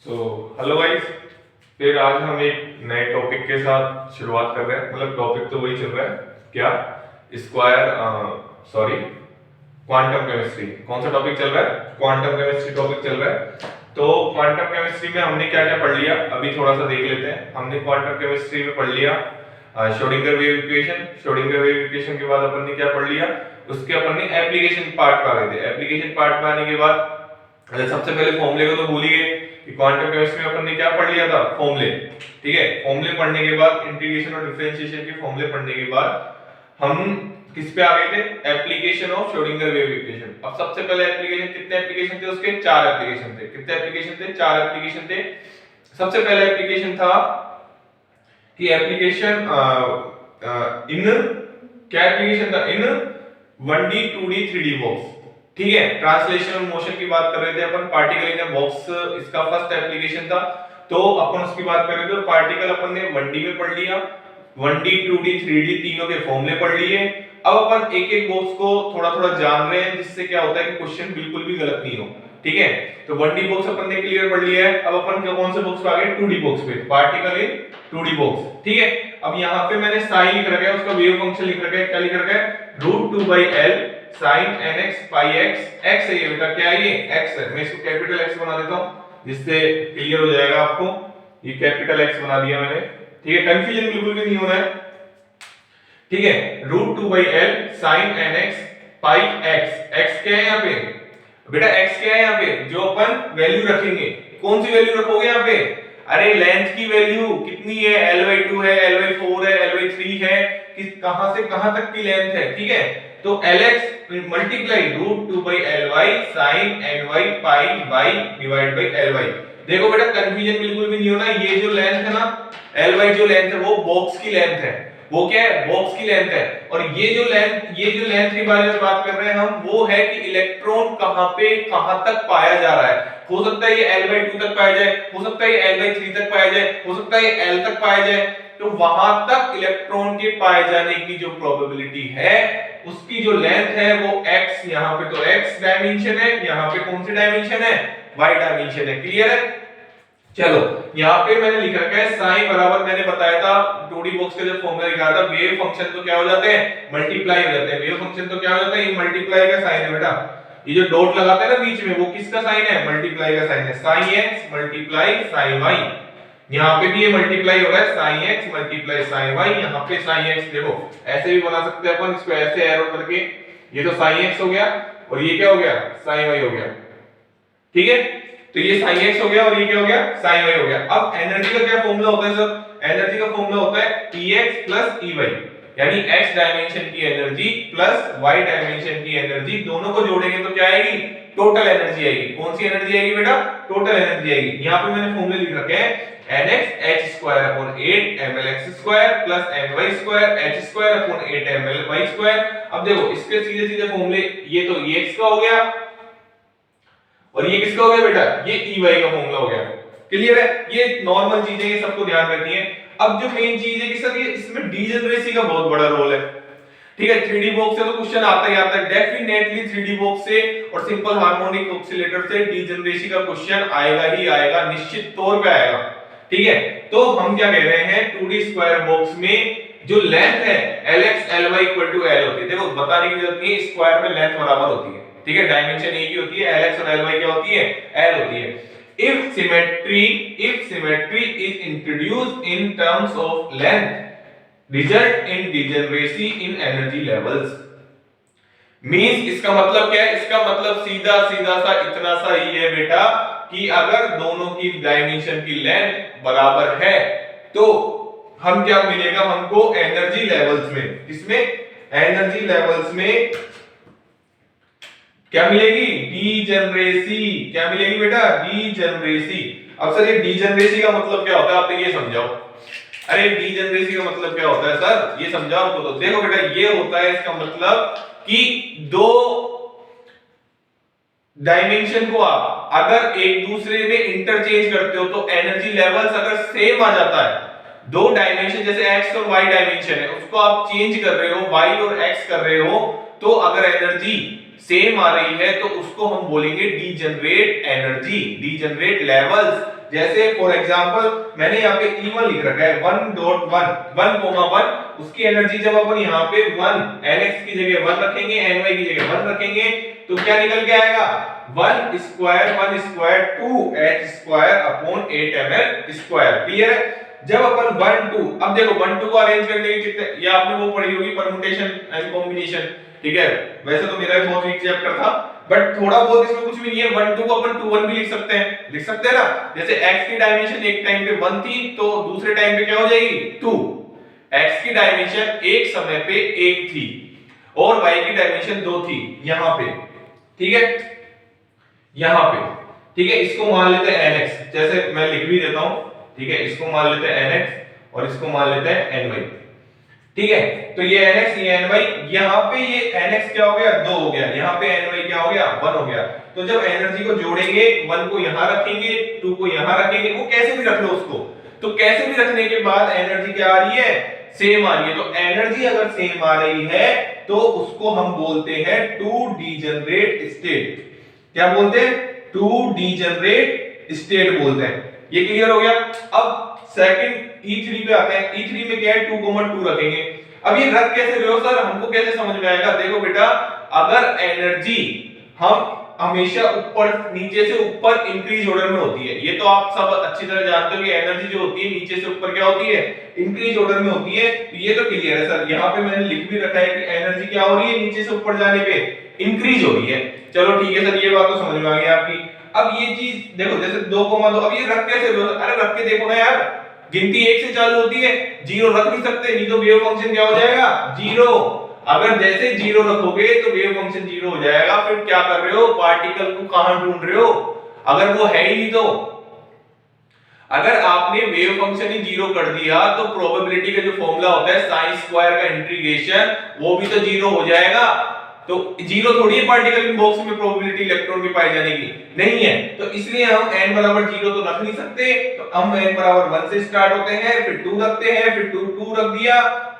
So hello guys, फिर आज हम एक नए टॉपिक के साथ शुरुआत कर रहे हैं। मतलब टॉपिक तो वही चल रहा है, क्या स्क्वायर सॉरी क्वांटम केमिस्ट्री। कौन सा टॉपिक चल रहा है? क्वांटम केमिस्ट्री टॉपिक चल रहा है। तो क्वांटम केमिस्ट्री में हमने क्या क्या पढ़ लिया, अभी थोड़ा सा देख लेते हैं। हमने क्वांटम केमिस्ट्री में पढ़ लिया Schrodinger wave equation. Schrodinger wave equation के बाद अपन ने क्या पढ़ लिया, उसके अपन ने एप्लीकेशन पार्ट पर आ गए थे। एप्लीकेशन पार्ट में आने के बाद सबसे पहले फॉर्मूले को तो भूल ही गए कि क्वांटम केमिस्ट्री में अपन ने क्या पढ़ लिया था, फॉर्मूले। ठीक है, फॉर्मूले पढ़ने के बाद इंटीग्रेशन और डिफरेंशिएशन के फॉर्मूले पढ़ने के बाद हम किस पे आ गए थे, application of Schrodinger wave equation. अब सबसे पहले एप्लीकेशन, कितने एप्लीकेशन थे उसके? 4 एप्लीकेशन थे। कितने एप्लीकेशन थे? 4 एप्लीकेशन थे। सबसे पहले एप्लीकेशन था कि एप्लीकेशन इन क्या एप्लीकेशन था, इन 1D 2D 3D बॉक्स। ठीक है, ट्रांसलेशनल मोशन की बात कर रहे थे अपन। पार्टिकल इन अ बॉक्स इसका फर्स्ट एप्लीकेशन था, तो अपन उसकी बात कर रहे थे। पार्टिकल अपन ने 1D में पढ़ लिया, 1D 2D 3D तीनों के फॉर्मूले पढ़ लिए। अब अपन एक एक बॉक्स को थोड़ा थोड़ा जान रहे हैं, जिससे क्या होता है कि क्वेश्चन बिल्कुल भी गलत नहीं हो। ठीक है, तो 1D बॉक्स अपन ने क्लियर पढ़ लिया है। अब अपन कौन से बॉक्स पे आ गए? 2D बॉक्स पे, पार्टिकल इन 2D बॉक्स। ठीक है, अब यहाँ पे मैंने साइन लिख रखा है, उसका वेव फंक्शन लिख रखा है। क्या लिख रखा है? √2/L sin nx pi x। x है ये बेटा, क्या है ये? x है। मैं इसको कैपिटल X बना देता हूं, जिससे क्लियर हो जाएगा आपको। ये कैपिटल X बना दिया मैंने। ठीक है, कंफ्यूजन बिल्कुल भी नहीं होना है। ठीक है, √2/L sin nx pi x। x क्या है यहाँ पे बेटा? x क्या है यहाँ पे? जो अपन वैल्यू रखेंगे, कौन सी वैल्यू रखोगे यहाँ पे? अरे लेंथ की वैल्यू कितनी है? L/2 है, L/4 है, L/3 है, कि कहां से कहां तक की लेंथ है। ठीक है, तो Lx multiply √2/Ly sin ny pi y divide by Ly। देखो बेटा, कंफ्यूजन बिल्कुल भी नहीं होना। ये जो लेंथ है ना, Ly जो लेंथ है वो बॉक्स की लेंथ है। वो क्या है? बॉक्स की लेंथ है। और ये जो लेंथ के बारे में बात कर रहे हैं हम, वो है कि इलेक्ट्रॉन कहां पे कहां तक पाया जा रहा है। हो सकता है ये L/2 तक पाया जाए, हो सकता है ये L/3 तक पाया जाए, हो सकता है ये L तक पाया जाए। तो वहां तक इलेक्ट्रॉन के पाए जाने की जो प्रोबेबिलिटी है, उसकी जो लेंथ है वो x, यहां पे तो x डायमेंशन है, यहां पे कौन सी डायमेंशन है? y डायमेंशन है। क्लियर है? चलो, यहाँ पे मैंने लिख रखा है साइन बराबर, मैंने बताया था 2D बॉक्स का जब फॉर्मूला लिखा था, वेव फंक्शन तो क्या हो जाते हैं? मल्टीप्लाई हो जाते हैं। वेव फंक्शन तो क्या हो जाता है? ये मल्टीप्लाई का साइन है बेटा। ये जो डॉट लगाते हैं ना बीच में, वो किसका साइन है? मल्टीप्लाई का साइन है। sin x multiply sin y। यहाँ पे भी ये मल्टीप्लाई हो रहा है, sin x multiply sin y। यहाँ पे sin x देखो ऐसे भी बना सकते हैं अपन, इसको ऐसे एरो करके। ये तो sin x हो गया, और ये क्या हो गया? sin y हो गया। ठीक है, तो ये sin x हो गया और ये क्या हो गया? sin y हो गया। अब एनर्जी का क्या फॉर्मूला होता है सर? एनर्जी का फॉर्मूला होता है Ex प्लस Ey, यानी x डायमेंशन की एनर्जी प्लस y डायमेंशन की एनर्जी, दोनों को जोड़ेंगे तो क्या आएगी? टोटल एनर्जी आएगी। कौन सी एनर्जी आएगी बेटा? टोटल एनर्जी आएगी। यहाँ पे मैंने फॉर्मूले लिख रखे हैं, nx h²/8 mlx² plus ny² h²/8 mly²। अब देखो इसके सीधे सीधे फॉर्मूले, ये तो Ex का हो गया और ये किसका हो गया बेटा? ये Ey का फॉर्मूला हो गया। क्लियर है? ये नॉर्मल चीजें, ये सबको ध्यान रखनी है। अब जो मेन चीज है कि सर ये इसमें डीजेनरेसी का बहुत बड़ा रोल है। ठीक है, 3D बॉक्स से तो क्वेश्चन आता ही आता है डेफिनेटली। 3D बॉक्स से और सिंपल हार्मोनिक ऑसिलेटर से डीजेनरेसी का क्वेश्चन आएगा ही आएगा, निश्चित तौर पे आएगा। ठीक है, तो हम क्या कह रहे हैं, 2D स्क्वायर बॉक्स में जो लेंथ है Lx Ly L होती है। देखो बताने की जरूरत नहीं है, स्क्वायर में लेंथ बराबर होती है। ठीक है, डायमेंशन एक ही होती है, Lx और Ly क्या होती है? L होती है। if symmetry is introduced in terms of length result in degeneracy in energy levels। Means इसका मतलब क्या है? इसका मतलब सीधा सीधा सा इतना सा ही है बेटा, कि अगर दोनों की डायमेंशन की लेंथ बराबर है तो हम क्या मिलेगा हमको? एनर्जी लेवल्स में। किसमें? एनर्जी लेवल्स में क्या मिलेगी? डीजेनरेसी। क्या मिलेगी बेटा? डीजेनरेसी। अब सर ये डीजेनरेसी का मतलब क्या होता है, आप तो ये समझाओ। अरे डीजेनरेसी का मतलब क्या होता है सर, ये समझाओ आपको। तो देखो बेटा, ये होता है इसका मतलब कि दो डायमेंशन को आप अगर एक दूसरे में इंटरचेंज करते हो तो एनर्जी लेवल्स अगर सेम आ जाता है, दो डायमेंशन जैसे x और y डायमेंशन है, उसको आप चेंज कर रहे हो, y और x कर रहे हो, तो अगर एनर्जी सेम आ रही है तो उसको हम बोलेंगे डीजनरेट एनर्जी, डीजनरेट लेवल्स। जैसे फॉर एग्जांपल मैंने यहाँ पे E1 लिख रखा है 1.1 उसकी एनर्जी जब अपन यहाँ पे 1 Nx की जगह 1 रखेंगे, Ny की जगह 1 रखेंगे, तो क्या निकल के आएगा 1 square 2h square upon 8ml square. Clear है? जब अपन 1 2 अब देखो 1 2 को अरेंज करने के कितने, ये आपने वो पढ़ी होगी परम्यूटेशन एंड कॉम्बिनेशन, ठीक है। वैसे तो मेरा भी बहुत वीक चैप्टर था, बट थोड़ा बहुत इसमें कुछ भी नहीं है। 1 2 को अपन 2 1 भी लिख सकते हैं ना। जैसे x की डायमेंशन एक टाइम पे 1 थी तो दूसरे टाइम पे क्या हो जाएगी 2। x की डायमेंशन एक समय पे 1 थी और y की डायमेंशन 2 थी यहां पे, ठीक है, यहां पे, ठीक है। इसको मान लेते हैं nx, जैसे मैं लिख भी देता हूं, ठीक है। इसको मान लेते हैं nx और इसको मान लेते हैं ny, ठीक है। तो ये nx ये ny, यहां पे ये nx क्या हो गया 2 हो गया, यहां पे ny क्या हो गया 1 हो गया। तो जब एनर्जी को जोड़ेंगे 1 को यहां रखेंगे 2 को यहां रखेंगे, वो कैसे भी रख लो उसको, तो कैसे भी रखने के बाद एनर्जी क्या आ रही है सेम आ रही है। तो एनर्जी अगर सेम आ रही है तो उसको हम बोलते हैं टू डीजनरेट स्टेट। क्या बोलते हैं? टू डीजनरेट स्टेट बोलते हैं। ये क्लियर हो गया। अब सेकंड E3 पे आते हैं। E3 में क्या है 2,2 रखेंगे। अब ये रख कैसे रहे हो सर, हमको कैसे समझ में आएगा? देखो बेटा, अगर एनर्जी हम हमेशा ऊपर नीचे से ऊपर इंक्रीज ऑर्डर में होती है, ये तो आप सब अच्छी तरह जानते हो कि एनर्जी जो होती है नीचे से ऊपर क्या होती है इंक्रीज ऑर्डर में होती है। तो ये तो क्लियर है सर। यहाँ पे मैंने लिख भी रखा है कि एनर्जी क्या हो रही है नीचे से ऊपर जाने पे इंक्रीज हो रही है। चलो ठीक है सर, ये बात तो समझ में आ गई आपकी। अब ये चीज देखो, जैसे 2,2, अब ये रख कैसे? अरे रख के देखो ना यार, गिनती 1 से चालू होती है, 0 रख नहीं सकते, नहीं तो वेव फंक्शन क्या हो जाएगा 0। अगर जैसे 0 रखोगे तो वेव फंक्शन 0 हो जाएगा। फिर क्या कर रहे हो, पार्टिकल को कहां ढूंढ रहे हो अगर वो है ही नहीं तो। अगर आपने वेव फंक्शन ही 0 कर दिया तो प्रोबेबिलिटी का जो फॉर्मूला होता है साइन स्क्वायर का इंटीग्रेशन, वो भी तो 0 हो जाएगा। तो 0 थोड़ी है पार्टिकल इन बॉक्स में प्रोबेबिलिटी इलेक्ट्रॉन के पाए जाने की, नहीं है। तो इसलिए हम n बराबर 0 तो रख नहीं सकते, तो हम n बराबर 1 से स्टार्ट होते हैं, फिर 2 रखते हैं, फिर 2 रख दिया।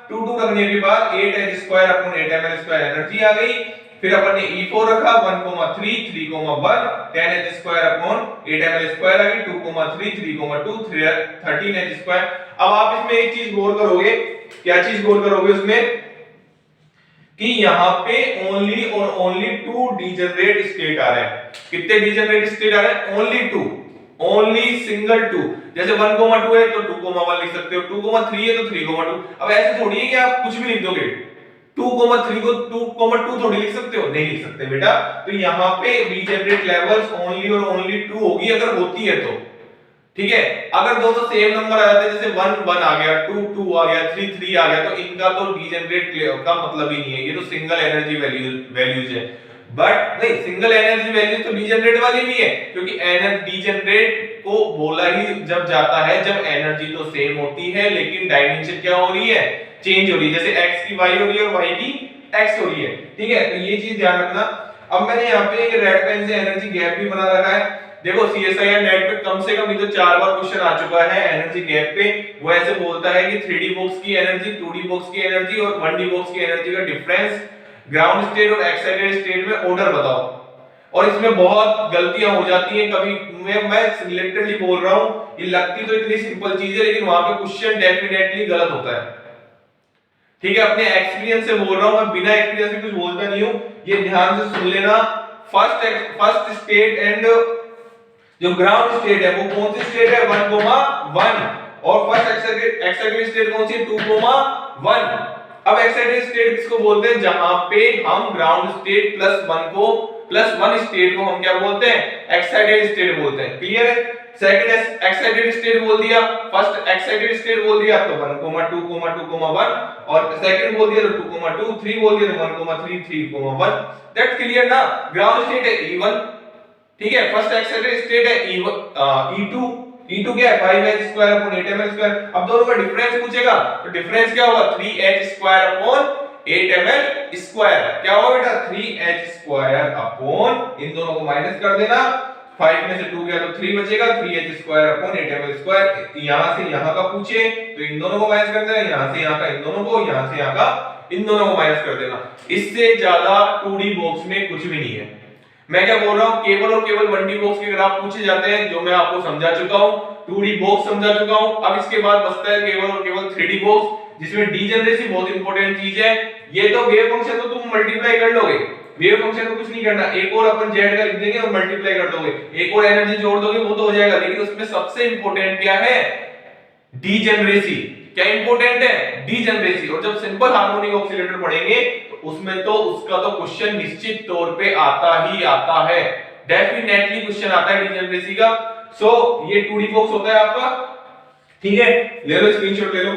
2 रखने के बाद 8h square upon 8ml square energy आ गई। फिर अपन ने E4 रखा 1,3 3,1 10h square upon 8ml square आ गई। 2,3 3,2 13h स्क्वायर। अब आप इसमें एक चीज गौर करोगे, क्या चीज गौर करोगे उसमें, कि यहां पे ओनली और ओनली 2 डीजनरेट स्टेट आ रहे हैं। कितने डीजनरेट स्टेट आ रहे हैं? Only 2, only single 2। जैसे 1,2 है तो 2,1 लिख सकते हो, 2,3 है तो 3,2। अब ऐसे थोड़ी है कि आप कुछ भी लिख दोगे, 2,3 को 2,2 थोड़ी लिख सकते हो, नहीं लिख सकते बेटा। तो यहां पे डीजनरेट लेवल्स ओनली और ओनली 2 होगी अगर होती है तो, ठीक है। अगर दोनों सेम नंबर आ जाते हैं, जैसे 1 1 आ गया, 2 2 आ गया, 3 3 आ गया, तो इनका तो डीजनरेट का मतलब ही नहीं है, ये तो सिंगल एनर्जी वैल्यूज है। बट नहीं, सिंगल एनर्जी वैल्यूज तो डीजनरेट वाली भी है, क्योंकि एनर्जी डीजनरेट को बोला ही जब जाता है जब एनर्जी तो सेम होती है लेकिन डायमेंशन क्या हो रही है, चेंज हो रही है। जैसे x की y हो रही है और y की x हो रही है, ठीक है। तो ये चीज ध्यान रखना। अब मैंने यहाँ पे एक रेड पेन से एनर्जी गैप भी बना रखा है। देखो सीएसआईआर नेट पे कम से कम नहीं तो 4 बार क्वेश्चन आ चुका है एनर्जी गैप पे। वो ऐसे बोलता है कि 3D बॉक्स की एनर्जी, 2D बॉक्स की एनर्जी और 1D बॉक्स की एनर्जी का डिफरेंस ग्राउंड स्टेट और एक्साइटेड स्टेट में ऑर्डर बताओ। और इसमें बहुत गलतियां हो जाती हैं कभी, मैं लिटरली बोल रहा हूं, ये लगती तो इतनी सिंपल चीज है लेकिन वहां पे क्वेश्चन डेफिनेटली गलत होता है, ठीक है। अपने एक्सपीरियंस से बोल रहा हूं, मैं बिना एक्सपीरियंस के कुछ बोलता नहीं हूं। ये ध्यान से सुन लेना। फर्स्ट स्टेट एंड जो ग्राउंड स्टेट है वो कौन सी स्टेट है 1,1 और फर्स्ट एक्साइटेड स्टेट कौन सी 2,1। अब एक्साइटेड स्टेट किसको बोलते हैं? जहां पे हम ग्राउंड स्टेट +1 स्टेट को हम क्या बोलते हैं? एक्साइटेड स्टेट बोलते हैं। क्लियर है? सेकंड एक्साइटेड स्टेट बोल दिया, फर्स्ट एक्साइटेड स्टेट बोल दिया तो 1,2,2,1 और सेकंड बोल दिया तो 2,2 3 बोल दिया तो 1,3 3,1। दैट क्लियर ना। ग्राउंड स्टेट है E1, ठीक है। फर्स्ट एक्साइटेड स्टेट है E2 क्या है 5h square upon 8ml square. अब दोनों का डिफरेंस पूछेगा तो डिफरेंस क्या होगा 3h square upon 8ml square. क्या होगा बेटा 3h स्क्वायर अपॉन, इन दोनों को माइनस कर देना, 5 में से 2 गया तो 3 बचेगा, 3h square upon 8ml square. यहां से यहां का पूछे तो इन दोनों को माइनस कर देना, यहां से यहां का इन दोनों को, यहां से यहां का इन दोनों को माइनस कर देना। इससे ज्यादा 2D बॉक्स में कुछ भी नहीं है। मैं क्या बोल रहा हूं, केवल और केवल 1D बॉक्स के ग्राफ पूछे जाते हैं, जो मैं आपको समझा चुका हूं, 2D बॉक्स समझा चुका हूं। अब इसके बाद बचता है केवल और केवल 3D बॉक्स, जिसमें डीजेनरेसी बहुत इंपॉर्टेंट चीज है। ये तो वेव फंक्शन तो तुम मल्टीप्लाई कर लोगे, वेव फंक्शन को कुछ नहीं करना, एक और अपन z का लिख देंगे और मल्टीप्लाई कर दोगे, एक और एनर्जी जोड़ दोगे, वो तो हो जाएगा। लेकिन उसमें सबसे इंपॉर्टेंट क्या है, डीजेनरेसी। क्या इंपॉर्टेंट है, डीजेनरेसी। और जब सिंपल हार्मोनिक ऑसिलेटर पढ़ेंगे तो उसमें तो उसका तो क्वेश्चन निश्चित तौर पे आता ही आता है, डेफिनेटली क्वेश्चन आता है डीजेनरेसी का। सो ये 2D बॉक्स होता है आपका, ठीक है। ले लो स्क्रीनशॉट ले लो।